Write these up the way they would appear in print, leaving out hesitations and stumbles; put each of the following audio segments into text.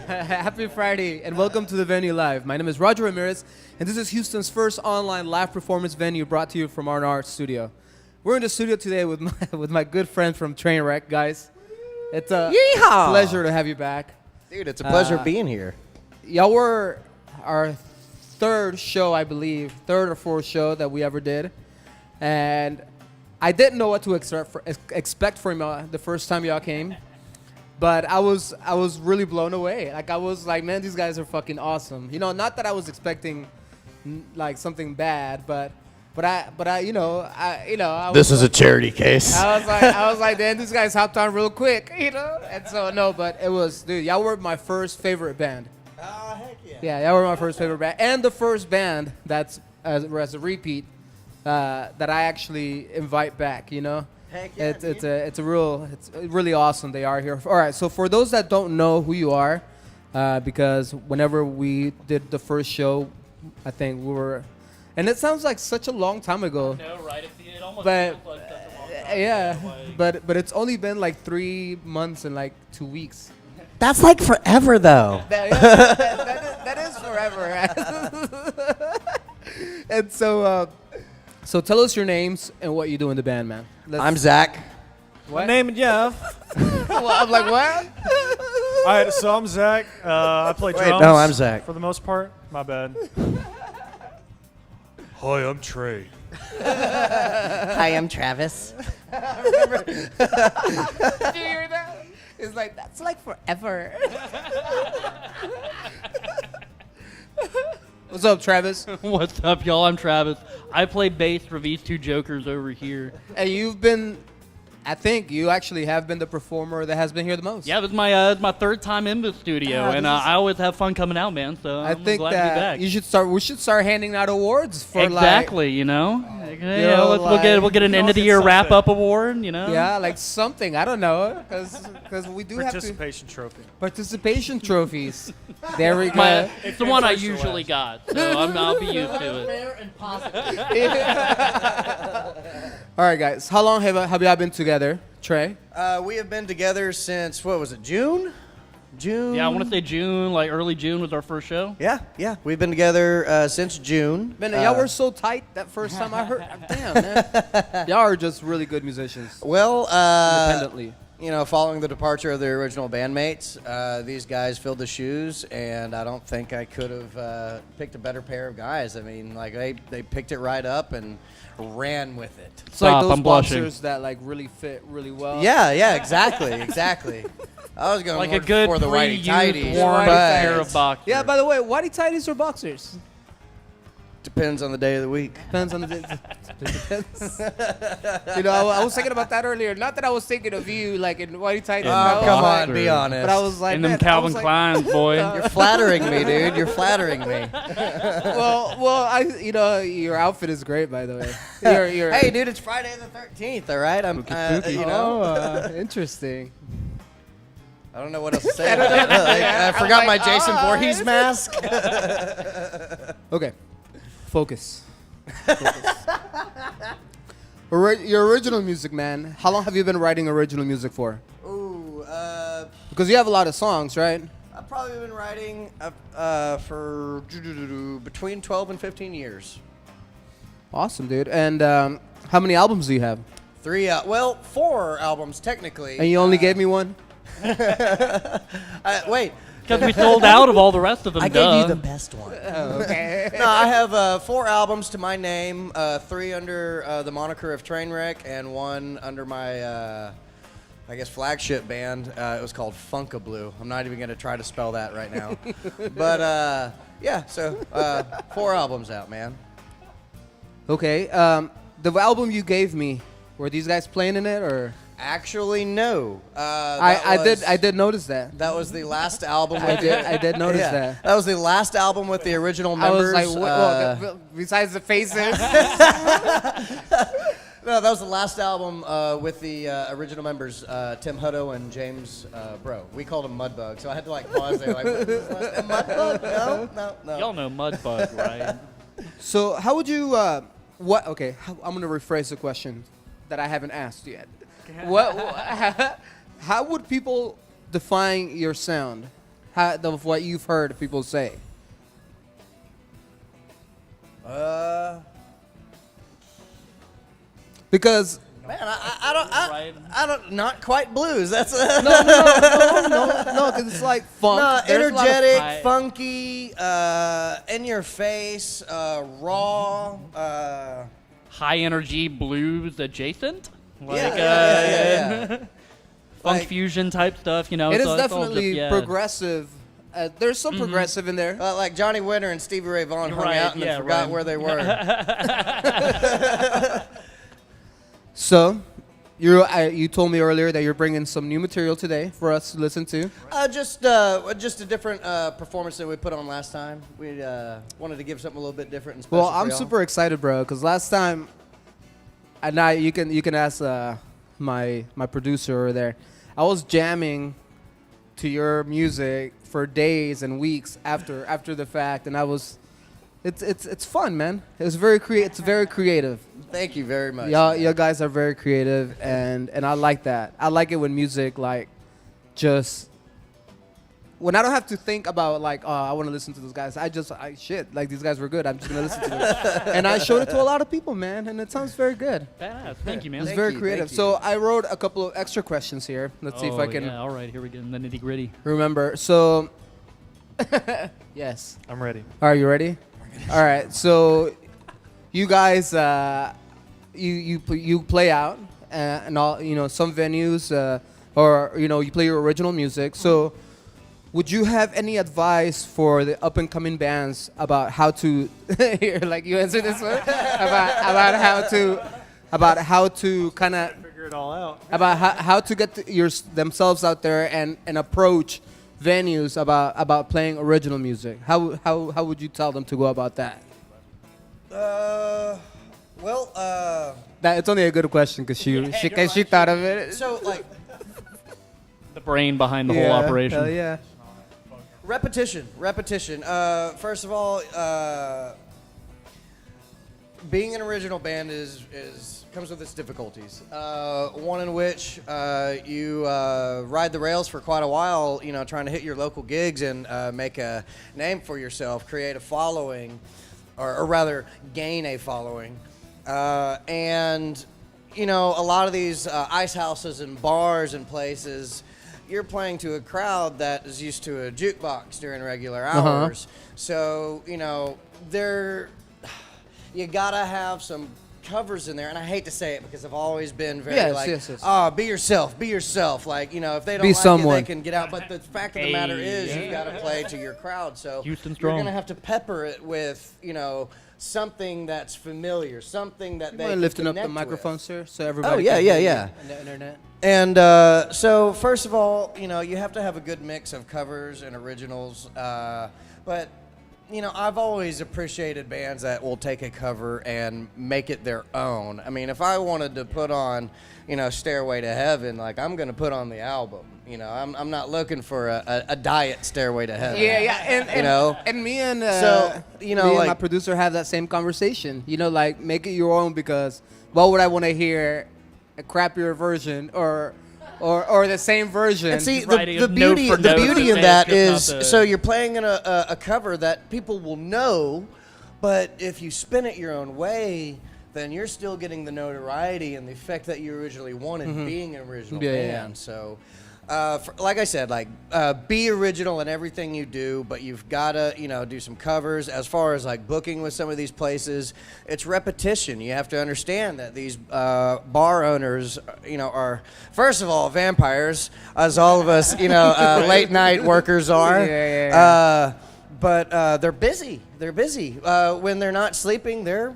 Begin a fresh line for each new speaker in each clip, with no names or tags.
Happy Friday, and welcome to the venue live. My name is Roger Ramirez, and this is Houston's first online live performance venue brought to you from our studio. We're in the studio today with my good friend from TreynWrek, guys. It's a pleasure to have you back.
Dude, it's a pleasure being here.
Y'all were our third show, I believe, third or fourth show that we ever did. And I didn't know what to expect from y'all the first time y'all came. But I was really blown away. Like, I was like, man, these guys are fucking awesome. You know, not that I was expecting like something bad, but I was
This is a charity case.
I was like, damn, these guys hopped on real quick, you know? And so, no, but it was, dude, y'all were my first favorite band.
Heck yeah.
Yeah, y'all were my first favorite band. And the first band that's, as a repeat, that I actually invite back, you know?
Heck yeah,
It's really awesome they are here. All right, so for those that don't know who you are, because whenever we did the first show, I think we were, and it sounds like such a long time ago.
No, right? It almost
But
feels like such a long time.
yeah,
Like,
but it's only been like 3 months and like 2 weeks.
That's like forever, though.
That is forever. And so tell us your names and what you do in the band, man.
I'm Zach.
What?
My name is Jeff.
Well, I'm like, what?
All right, so I'm Zach. I play
Wait,
drums.
no, I'm Zach.
For the most part. My bad. Hi, I'm Trey.
Hi, I'm Travis.
Did you hear that? It's like, that's like forever. What's up, Travis?
What's up, y'all? I'm Travis. I play bass for these two jokers over here.
And you've been, I think you actually have been the performer that has been here the most.
Yeah, this is my third time in the studio, and I always have fun coming out, man. So
I
I'm
think
glad to be
that
back.
we should start handing out awards for
Exactly, you know.
know,
We'll get an
we all
end of the
get
year
something.
wrap up award, you know.
yeah, like something. I don't know, because we do have to
Participation trophy.
participation trophies. There we go.
It's the one I
first or
usually
last.
got, so I'll be used to it.
Fair and positive.
All right, guys. How long have y'all been together, Trey?
We have been together since, what was it, June? June?
Yeah, I want to say June, like early June was our first show.
Yeah. We've been together since June.
Man, y'all were so tight that first time I heard. Damn, man. Y'all are just really good musicians.
Well,
Independently.
you know, following the departure of the original bandmates, these guys filled the shoes, and I don't think I could have picked a better pair of guys. I mean, like, they picked it right up and ran with it.
It's like
Stop,
those
I'm blushing.
boxers that like really fit really well.
Yeah, exactly. I was going
Like
to
a good
for the whitey
pre-used
tighties,
worn
but
pair of boxers.
Yeah, by the way, whitey tighties or boxers?
depends on the day of the week.
Depends on the day. Depends. You know, I was thinking about that earlier. Not that I was thinking of you like in whitey tighties.
Oh,
no,
come
like-
on, be honest.
But I was like,
And them
man,
Calvin
I was like,
Kleins, boy.
You're flattering me, dude. You're flattering me.
Your outfit is great, by the way. You're,
Hey, dude, it's Friday the 13th, all right? I'm, you know,
interesting.
I don't know what else to say. I forgot my Jason Voorhees mask.
Okay, focus. Your original music, man. How long have you been writing original music for?
Ooh,
Because you have a lot of songs, right?
I've probably been writing for between 12 and 15 years.
Awesome, dude. And how many albums do you have?
4 albums technically.
And you only gave me one?
Wait,
Because we sold out of all the rest of them.
I gave you the best one.
Okay.
No, I have 4 albums to my name, 3 under the moniker of TreynWrek, and 1 under my, I guess, flagship band. It was called Funkablu. I'm not even going to try to spell that right now. But, yeah, so 4 albums out, man.
Okay. The album you gave me, were these guys playing in it, or?
Actually, no.
I did notice that.
That was the last album.
I did notice that.
That was the last album with the original
I was
members.
like, well, besides the faces.
No, that was the last album with the original members, Tim Hutto and James Bro. We called him Mudbug, so I had to like pause there. Like, what is this last name? Mudbug? No.
Y'all know Mudbug, right?
So how would you? I'm gonna rephrase the question that I haven't asked yet. How would people define your sound? of what you've heard people say? Because
Man, I don't, not quite blues. That's
no, because it's like funk.
no,
There's a lot of-
energetic,
high-
funky, in your face, raw.
High energy blues adjacent, like
yeah.
funk
Like-
fusion type stuff. You know,
It is
so it's all
definitely
just, yeah.
progressive. There's some progressive in there.
Like Johnny Winter and Stevie Ray Vaughan hung
Right,
out and
yeah,
then forgot
right.
where they were.
So, you told me earlier that you're bringing some new material today for us to listen to.
Just a different performance that we put on last time. We wanted to give something a little bit different and special.
Well, I'm
for y'all.
super excited, bro, because last time, and now you can ask my producer over there. I was jamming to your music for days and weeks after the fact, and it's fun, man. It's very creative.
Thank you very much.
Y'all guys are very creative, and I like that. I like it when music like just when I don't have to think about like, oh, I want to listen to those guys. Like these guys were good. I'm just gonna listen to them, and I showed it to a lot of people, man, and it sounds very good.
Badass. Thank you, man.
It's
Thank
very
you,
creative.
thank you.
So I wrote a couple of extra questions here. Let's see if I can
Yeah, all right, here we go. The nitty gritty.
remember. So, yes.
I'm ready.
Are you ready? All right. So, you guys, you play out and all, some venues, or you play your original music. So, would you have any advice for the up and coming bands about how to? Here, like you answer this one about how to kind of
Figure it all out.
about how to get themselves out there and approach venues about playing original music. How would you tell them to go about that? That it's only a good question because she thought of it.
So like
The brain behind the whole operation.
Hell yeah.
repetition. First of all, being an original band comes with its difficulties. One in which you ride the rails for quite a while, trying to hit your local gigs and make a name for yourself, create a following, or rather gain a following. And a lot of these ice houses and bars and places, you're playing to a crowd that is used to a jukebox during regular hours. So, you gotta have some covers in there, and I hate to say it because I've always been very
Yes.
be yourself. Like, if they don't
Be
like
someone.
you, they can get out. But the fact of the matter is, you've got to play to your crowd. So
Houston
you're
strong.
gonna have to pepper it with, something that's familiar, something that they
Mind
can
lifting up the
connect
microphone,
with.
sir, so everybody.
yeah,
can
yeah,
hear you
yeah.
on the internet.
And so, first of all, you have to have a good mix of covers and originals. But, I've always appreciated bands that will take a cover and make it their own. I mean, if I wanted to put on, Stairway to Heaven, like, I'm going to put on the album. I'm not looking for a diet Stairway to Heaven.
Yeah. And me and me and my
like-
producer have that same conversation. Like make it your own because why would I want to hear a crappier version or the same version?
And see,
Writing
the
a note
beauty
for note
in
to say
that
it's
is,
just not the-
so you're playing in a cover that people will know, but if you spin it your own way, then you're still getting the notoriety and the effect that you originally wanted being an original band. So, like I said, be original in everything you do, but you've got to, do some covers. As far as booking with some of these places, it's repetition. You have to understand that these bar owners, are first of all vampires, as all of us, late night workers are. But they're busy. When they're not sleeping, they're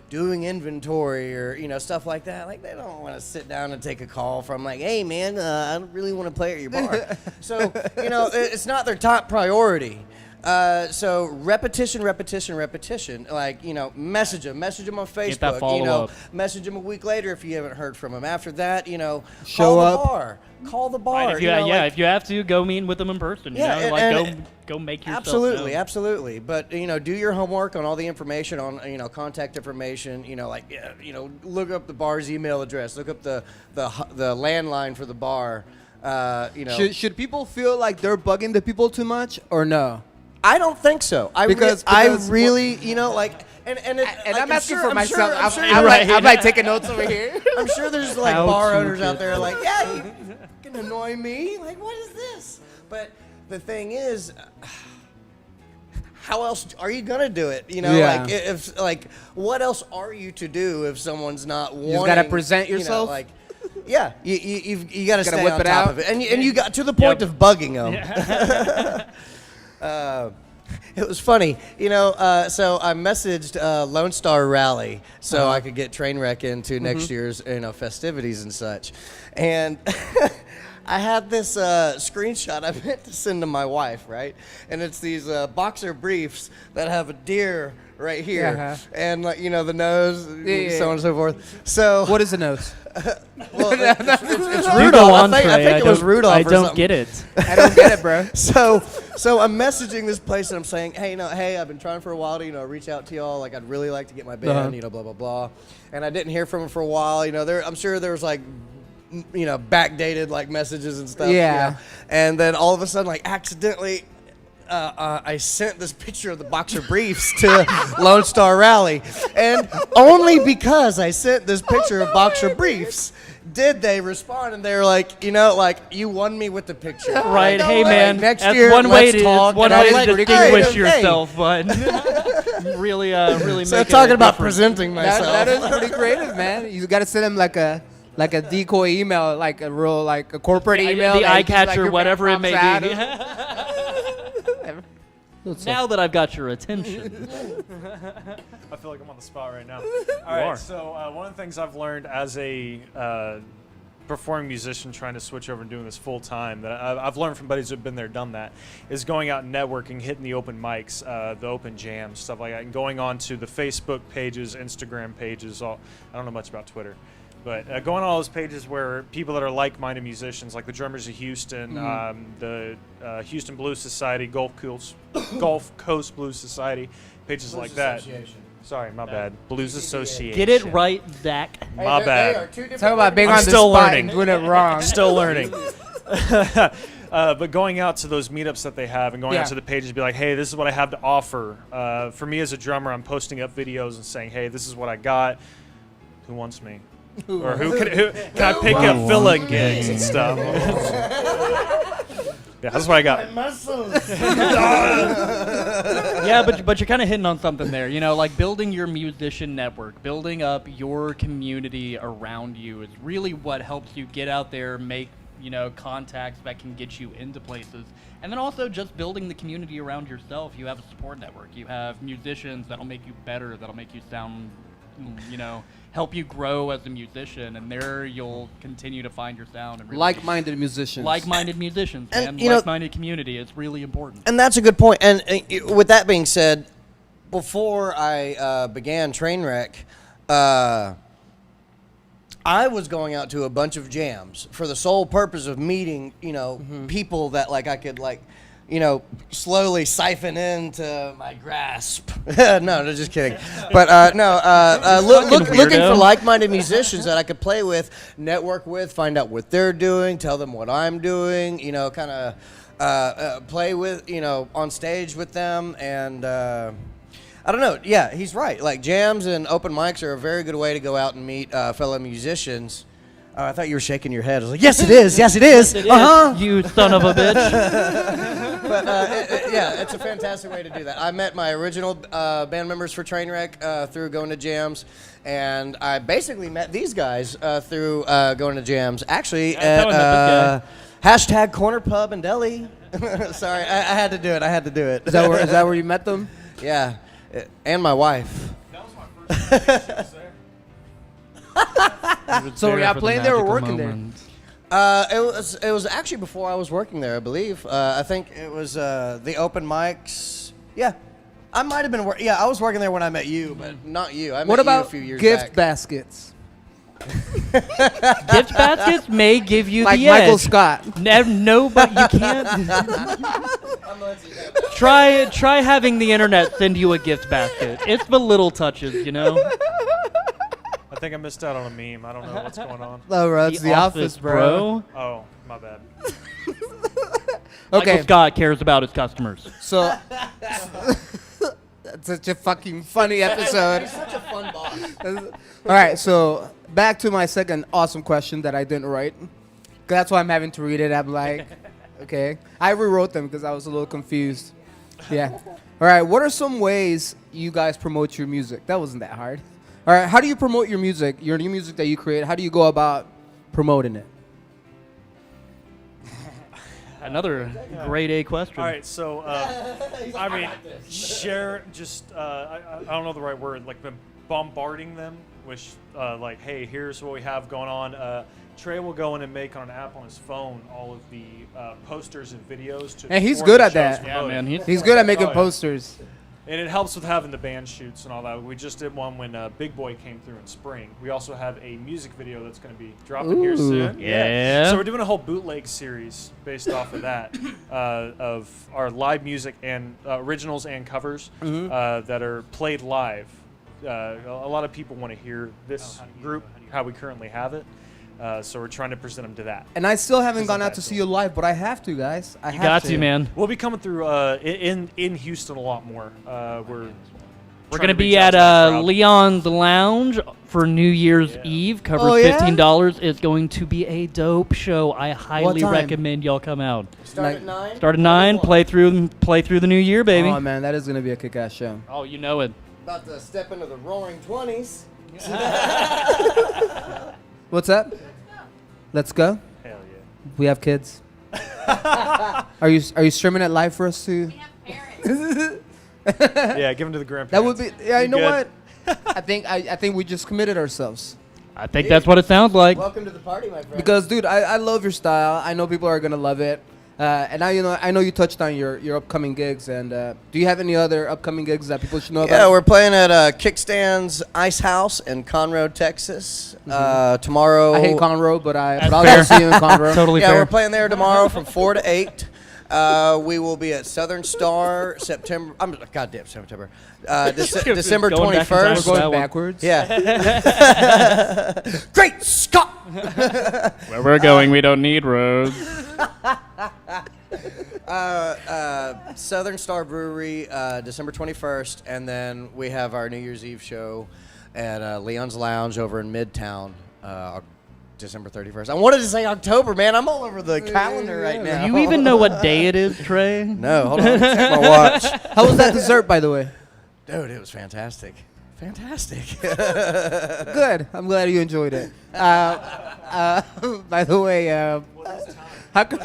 doing inventory or stuff like that. Like, they don't want to sit down and take a call from hey man, I don't really want to play at your bar. So it's not their top priority. So repetition. Like, message them on Facebook.
Get that follow-up.
Message them a week later if you haven't heard from them. After that,
Show up.
Call the bar.
Right, if you have to, go meet with them in person. Go make yourself known.
Absolutely. But do your homework on all the information on contact information. Look up the bar's email address. Look up the landline for the bar. You know,
Should people feel like they're bugging the people too much or no?
I don't think so.
Because
I really, you know, like, and
I'm asking for myself.
I'm sure,
I'm like taking notes over here.
I'm sure there's like
How
bar
to
owners
get
out there like, yeah, you can annoy me. Like, what is this? But the thing is, how else are you gonna do it? You know,
Yeah.
like if like, what else are you to do if someone's not wanting?
You just gotta present
you know,
yourself.
like, yeah, you got to stay
whip
on
it
top
out.
of it, and you got to the point
Yep.
of bugging them. It was funny, you know. So I messaged Lone Star Rally so I could get TreynWrek into next year's festivities and such, and I had this screenshot I meant to send to my wife, right? And it's these boxer briefs that have a deer right here,
Uh-huh.
and like, you know, the nose,
Yeah.
so on and so forth. So
What is the nose?
well, it's
You
Rudolph.
go on,
I think
Trey.
it was Rudolph.
I
or
don't
something.
get it.
I don't get it, bro.
So I'm messaging this place and I'm saying, hey, I've been trying for a while to, reach out to y'all. Like, I'd really like to get my band, blah, blah, blah. And I didn't hear from them for a while. You know, I'm sure there was like, backdated like messages and stuff.
Yeah.
And then all of a sudden, like, accidentally, I sent this picture of the boxer briefs to Lone Star Rally, and only because I sent this picture of boxer briefs did they respond, and they were like, you won me with the picture.
Right,
Like,
hey man,
next
that's
year,
one way
let's
to
talk.
one
And I
way
was
to
like,
distinguish
hey,
yourself, but really
So
make
talking
a
about
difference.
presenting myself.
That is pretty creative, man. You got to send them like a decoy email, like a real a corporate email.
the
that
eye
just, like,
catcher,
your
whatever it may
pops
be.
out.
Now that I've got your attention,
I feel like I'm on the spot right now. All right, so one of the things I've learned as a performing musician trying to switch over and doing this full time that I've learned from buddies who've been there, done that, is going out and networking, hitting the open mics, the open jams, stuff like that, and going on to the Facebook pages, Instagram pages. I don't know much about Twitter. But going on all those pages where people that are like-minded musicians, like the Drummers of Houston, the Houston Blues Society, Gulf Coast Blues Society, pages like that. Sorry, my bad. Blues Association.
get it right, Zach.
My bad.
Talk about being
I'm
on the
still
spot
learning.
and doing it wrong.
Still learning. But going out to those meetups that they have and going out to the pages and be like, hey, this is what I have to offer. For me as a drummer, I'm posting up videos and saying, hey, this is what I got. Who wants me? Or who can I pick up fill-in gigs and stuff? Yeah, that's what I got.
Yeah, but you're kind of hitting on something there. Like building your musician network, building up your community around you is really what helps you get out there, make contacts that can get you into places. And then also just building the community around yourself. You have a support network. You have musicians that'll make you better, that'll make you sound, help you grow as a musician, and there you'll continue to find your sound. And really
Like-minded musicians.
like-minded musicians,
And,
and like-minded community. It's really important.
And that's a good point. And with that being said, before I began TreynWrek, I was going out to a bunch of jams for the sole purpose of meeting, people that I could slowly siphon into my grasp. No, just kidding. But looking for like-minded musicians that I could play with, network with, find out what they're doing, tell them what I'm doing, kind of play with, on stage with them. And I don't know. Yeah, he's right. Like, jams and open mics are a very good way to go out and meet fellow musicians. I thought you were shaking your head. I was like, yes, it is. Yes, it is.
It is, you son of a bitch.
But it's a fantastic way to do that. I met my original band members for TreynWrek through going to jams, and I basically met these guys through going to jams. Actually, at hashtag Corner Pub and Deli. Sorry, I had to do it.
Is that where you met them?
Yeah, and my wife.
That was my first time she was there.
So were y'all playing there or working there?
It was actually before I was working there, I believe. I think it was the open mics. Yeah, I might have been. I was working there when I met you, but not you. I met
What
you
about
a few years
gift
back.
baskets?
Gift baskets may give you
Like
the
Michael
edge.
Scott.
No, but you can't. Try having the internet send you a gift basket. It's the little touches,
I think I missed out on a meme. I don't know what's going on.
No, bro, it's the office, bro.
Oh, My bad.
Okay.
Michael Scott cares about his customers.
So that's such a fucking funny episode.
Such a fun boss.
All right, so back to my second awesome question that I didn't write. 'Cause that's why I'm having to read it. I'm like, okay. I rewrote them because I was a little confused. Yeah. All right, what are some ways you guys promote your music? That wasn't that hard. All right, how do you promote your music, your new music that you create? How do you go about promoting it?
Another grade A question.
All right, so I mean, share. Just I don't know the right word. Like bombarding them, which like, hey, here's what we have going on. Trey will go in and make on an app on his phone all of the posters and videos.
And he's
for
good
the
at
show's
that.
Yeah,
promoting.
man.
He's good at making
Oh, yeah.
posters.
And it helps with having the band shoots and all that. We just did one when Big Boy came through in spring. We also have a music video that's going to be dropping here
Ooh.
soon.
Yeah.
So we're doing a whole bootleg series based off of that, of our live music and originals and covers that are played live. A lot of people want to hear this group, how we currently have it. So we're trying to present them to that.
And I still haven't
Isn't
gone out
that
to see
cool?
you live, but I have to, guys. I
You
have
got
to,
to, man.
We'll be coming through in Houston a lot more.
We're
trying
going to
to
be
reach
at
out to that crowd.
Leon's Lounge for New Year's
Yeah.
Eve. Covers
Oh, yeah?
$15. It's going to be a dope show. I highly
time?
recommend y'all come out.
Start at 9.
Start at 9, play through the new year, baby.
Oh, man, that is going to be a kick-ass show.
Oh, you know it.
About to step into the roaring 20s.
What's up? Let's go.
Hell
We have kids. Are you streaming it live for us too?
We have parents.
yeah. Yeah, give them to the grandparents.
That would be. Yeah, you know
good.
what? I think we just committed ourselves.
I think that's what it sounds like.
Welcome to the party, my friend.
Because, dude, I love your style. I know people are gonna love it. And I know you touched on your upcoming gigs. And do you have any other upcoming gigs that people should know
Yeah,
about?
we're playing at Kickstand's Ice House in Conroe, Texas. Tomorrow.
I hate Conroe, but I'll
fair.
go see you in Conroe.
Totally
Yeah,
fair.
we're playing there tomorrow from 4 to 8. We will be at Southern Star September. Goddamn September. December
Going back in time.
We're
21st.
That
going
one.
backwards.
Yeah. Great Scott!
Where we're going, we don't need roads.
Southern Star Brewery, December 21st, and then we have our New Year's Eve show at Leon's Lounge over in Midtown, December 31st. I wanted to say October, man. I'm all over the calendar right now.
Do you even know what day it is, Trey?
No, hold on. Check my watch.
How was that dessert, by the way?
Dude, it was fantastic. Fantastic.
Good. I'm glad you enjoyed it. By the way, how can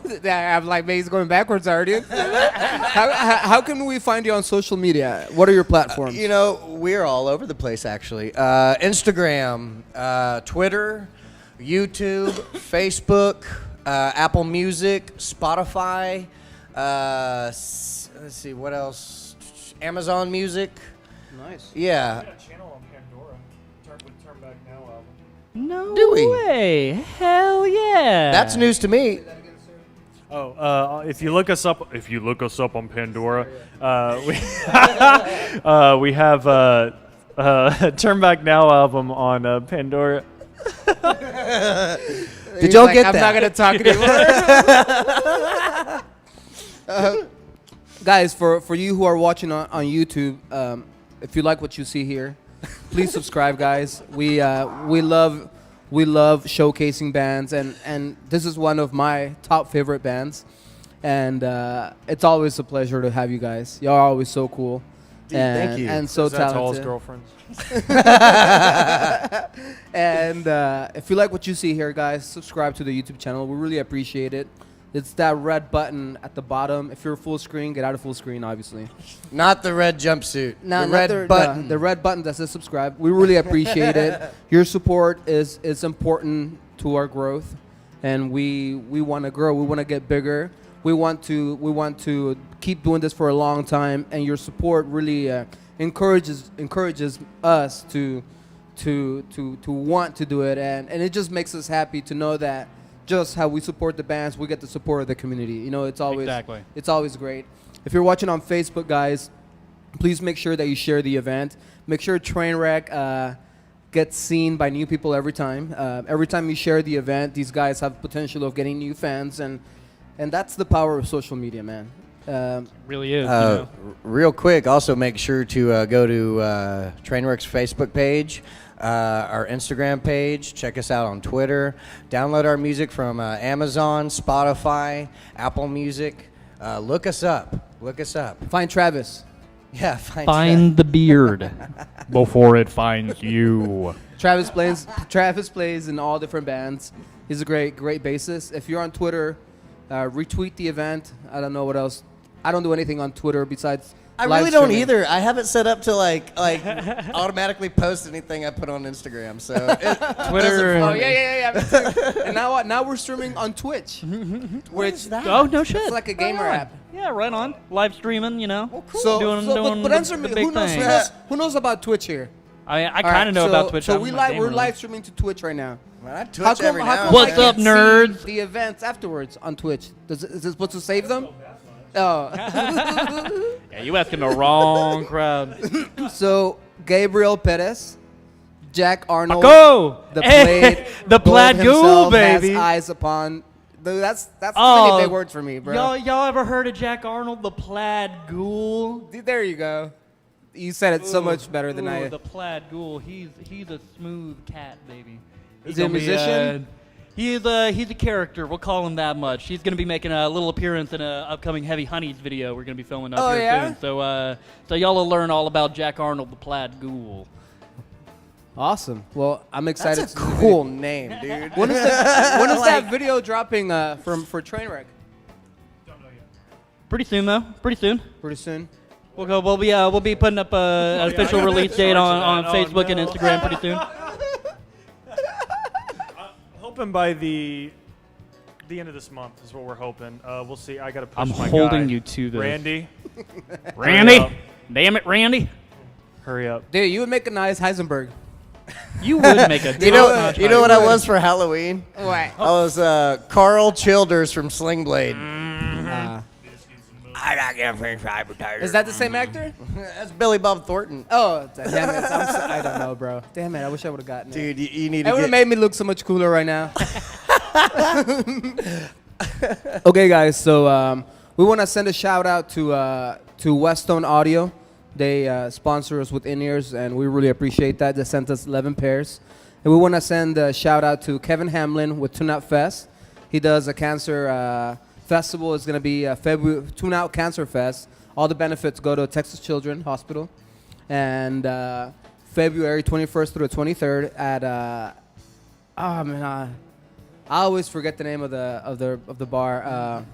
we, I'm like, man, he's going backwards already. How can we find you on social media? What are your platforms?
You know, we're all over the place, actually. Instagram, Twitter, YouTube, Facebook, Apple Music, Spotify. Let's see, what else? Amazon Music.
Nice.
Yeah.
We got a channel on Pandora. Turn Back Now album.
No
Do we?
way. Hell yeah.
That's news to me.
Oh, if you look us up on Pandora, we have Turn Back Now album on Pandora.
Did y'all get
I'm
that?
not gonna talk anymore. Guys, for you who are watching on YouTube, if you like what you see here, please subscribe, guys. We love showcasing bands, and this is one of my top favorite bands. And it's always a pleasure to have you guys. Y'all are always so cool.
Dude, thank you.
And so
Is that to all his
talented.
girlfriends?
And if you like what you see here, guys, subscribe to the YouTube channel. We really appreciate it. It's that red button at the bottom. If you're full screen, get out of full screen, obviously.
Not the red jumpsuit.
No,
the
not
red button.
The red button that says subscribe. We really appreciate it. Your support is important to our growth, and we want to grow. We want to get bigger. We want to keep doing this for a long time, and your support really encourages us to want to do it, and it just makes us happy to know that just how we support the bands, we get the support of the community. You know, it's always
Exactly.
It's always great. If you're watching on Facebook, guys, please make sure that you share the event. Make sure TreynWrek gets seen by new people every time. Every time you share the event, these guys have potential of getting new fans, and that's the power of social media, man.
Really is.
Real quick, also make sure to go to TreynWrek's Facebook page, our Instagram page. Check us out on Twitter. Download our music from Amazon, Spotify, Apple Music. Look us up.
Find Travis.
Yeah,
Find the beard before it finds you.
Travis plays in all different bands. He's a great bassist. If you're on Twitter, retweet the event. I don't know what else. I don't do anything on Twitter besides
I
live
really don't
streaming.
either. I have it set up to like automatically post anything I put on Instagram. So
Twitter.
Oh yeah. Me too. And now we're streaming on Twitch. Which
Oh, no shit.
it's like a gamer
Right on.
app.
Yeah, right on. Live streaming, you know.
Well, cool.
So, but answer me.
the big
Who knows?
thing.
Who knows about Twitch here?
I
All
kind
right,
of know
so-
about Twitch.
So
I'm a
we're
gamer.
live streaming to Twitch right now.
Man, I Twitch every now and
What's
then.
up,
I can't
nerds?
see the events afterwards on Twitch? Is it supposed to save them? Oh.
Yeah, you asking the wrong crowd.
So Gabriel Perez, Jack Arnold,
Go!
the Plaid,
The Plaid
Gold
Ghoul,
himself
baby.
has eyes upon. Dude, that's
Oh,
many big words for me, bro.
Y'all ever heard of Jack Arnold, the Plaid Ghoul?
Dude, there you go. You said it so much better than I.
The Plaid Ghoul. He's a smooth cat, baby.
Is he a musician?
He's a character. We'll call him that much. He's gonna be making a little appearance in an upcoming Heavy Honeys video we're gonna be filming up
Oh,
here
yeah?
soon. So y'all will learn all about Jack Arnold, the Plaid Ghoul.
Awesome. Well, I'm excited.
That's a
to see the
cool
video.
name, dude.
When is that video dropping for TreynWrek?
Pretty soon though. Pretty soon.
Pretty soon.
We'll be putting up an official release date on
Oh,
Facebook and
no.
Instagram pretty soon.
Hoping by the end of this month is what we're hoping. We'll see. I got to push
I'm
my
holding
guy.
you to this.
Randy.
Randy,
up.
damn it, Randy.
Hurry up.
Dude, you would make a nice Heisenberg.
You would make a
You know
top-notch
what I
Heisenberg.
was for Halloween?
What?
I was Carl Childers from Sling Blade.
Is that the same actor?
That's Billy Bob Thornton.
Oh, damn it. I don't know, bro. Damn it. I wish I would have gotten it.
Dude, you need
That
to
would
get...
have made me look so much cooler right now. Okay, guys. So we want to send a shout out to Westone Audio. They sponsor us with in-ears, and we really appreciate that. They sent us 11 pairs. And we want to send a shout out to Kevin Hamlin with Tune Out Fest. He does a cancer festival. It's going to be February Tune Out Cancer Fest. All the benefits go to Texas Children's Hospital. And February 21st through the 23rd at I always forget the name of the bar.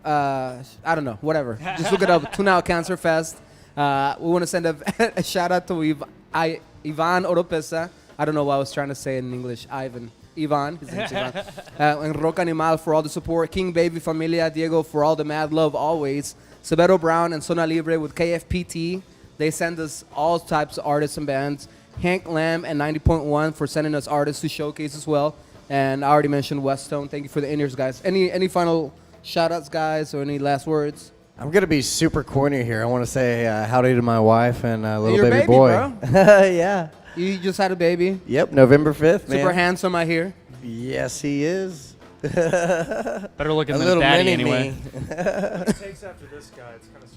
I don't know. Whatever. Just look it up. Tune Out Cancer Fest. We want to send a shout out to Ivan Oropesa. I don't know what I was trying to say in English. Ivan. His name's Ivan. And Rock Animal for all the support. King Baby Familia. Diego for all the mad love always. Severo Brown and Zona Libre with KFPT. They send us all types of artists and bands. Hank Lamb and 90.1 for sending us artists to showcase as well. And I already mentioned Westone. Thank you for the in-ears, guys. Any final shout-outs, guys, or any last words?
I'm going to be super corny here. I want to say howdy to my wife and little
Your
baby
baby,
boy.
bro.
Yeah.
You just had a baby.
Yep, November 5th, man.
Super handsome, I hear.
Yes, he is.
Better looking
A
than
little
daddy
mini
anyway.
me.
It takes after this guy. It's kind of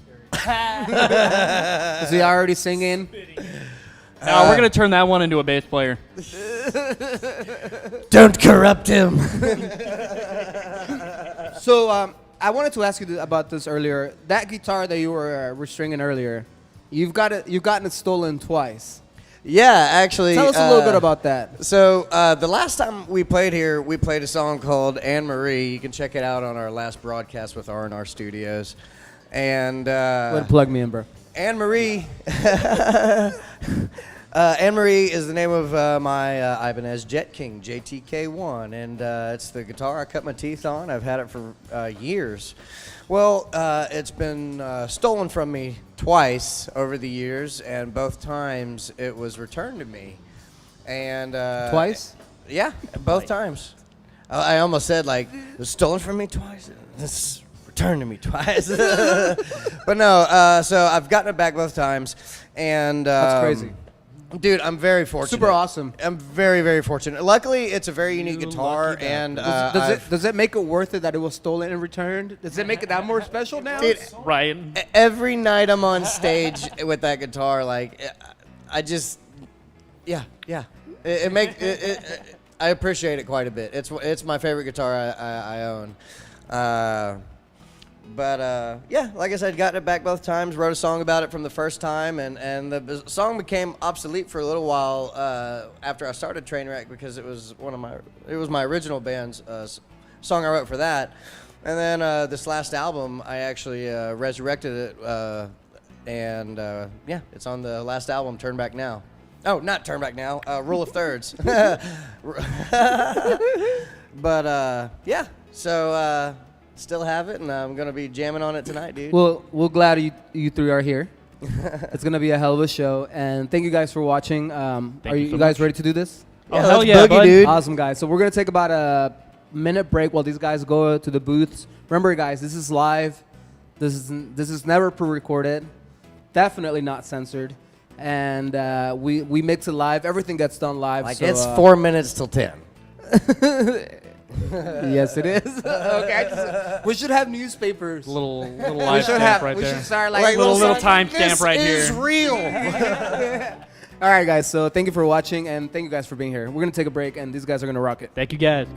scary.
Is he already singing?
No, we're gonna turn that one into a bass player.
Don't corrupt him.
So I wanted to ask you about this earlier. That guitar that you were stringing earlier, you've gotten it stolen twice.
Yeah, actually.
Tell us a little bit about that.
So the last time we played here, we played a song called Anne Marie. You can check it out on our last broadcast with R&R Studios. And
Go ahead and plug me in, bro.
Anne Marie. Anne Marie is the name of my Ibanez Jet King JTK1, and it's the guitar I cut my teeth on. I've had it for years. Well, it's been stolen from me twice over the years, and both times it was returned to me. And
Twice?
Yeah, both times. I almost said like it was stolen from me twice. This returned to me twice. But no, so I've gotten it back both times, and
That's crazy.
Dude, I'm very fortunate.
Super awesome.
I'm very, very fortunate. Luckily, it's a very unique guitar, and
Does it make it worth it that it was stolen and returned? Does it make it that more special now?
Dude,
Right.
every night I'm on stage with that guitar, like, I just, yeah. I appreciate it quite a bit. It's my favorite guitar I own. But yeah, like I said, got it back both times. Wrote a song about it from the first time, and the song became obsolete for a little while after I started TreynWrek because it was my original band's song I wrote for that. And then this last album, I actually resurrected it, and yeah, it's on the last album, Turn Back Now. Oh, not Turn Back Now, Rule of Thirds. But yeah, so. Still have it, and I'm gonna be jamming on it tonight, dude.
Well, we're glad you three are here. It's gonna be a hell of a show, and thank you guys for watching. Are you guys ready to do this?
Oh, hell
let's
yeah,
boogie,
bud.
dude.
Awesome, guys. So we're gonna take about a minute break while these guys go to the booths. Remember, guys, this is live. This is never pre-recorded. Definitely not censored, and we mix it live. Everything gets done live.
Like
so,
it's 4 minutes till 10.
Yes, it is. Okay, we should have newspapers.
Little
We
live
should
stamp
have.
right
We
there.
should start
little
sign,
timestamp right
This is
here.
real.
All right, guys. So thank you for watching, and thank you guys for being here. We're gonna take a break, and these guys are gonna rock it.
Thank you guys.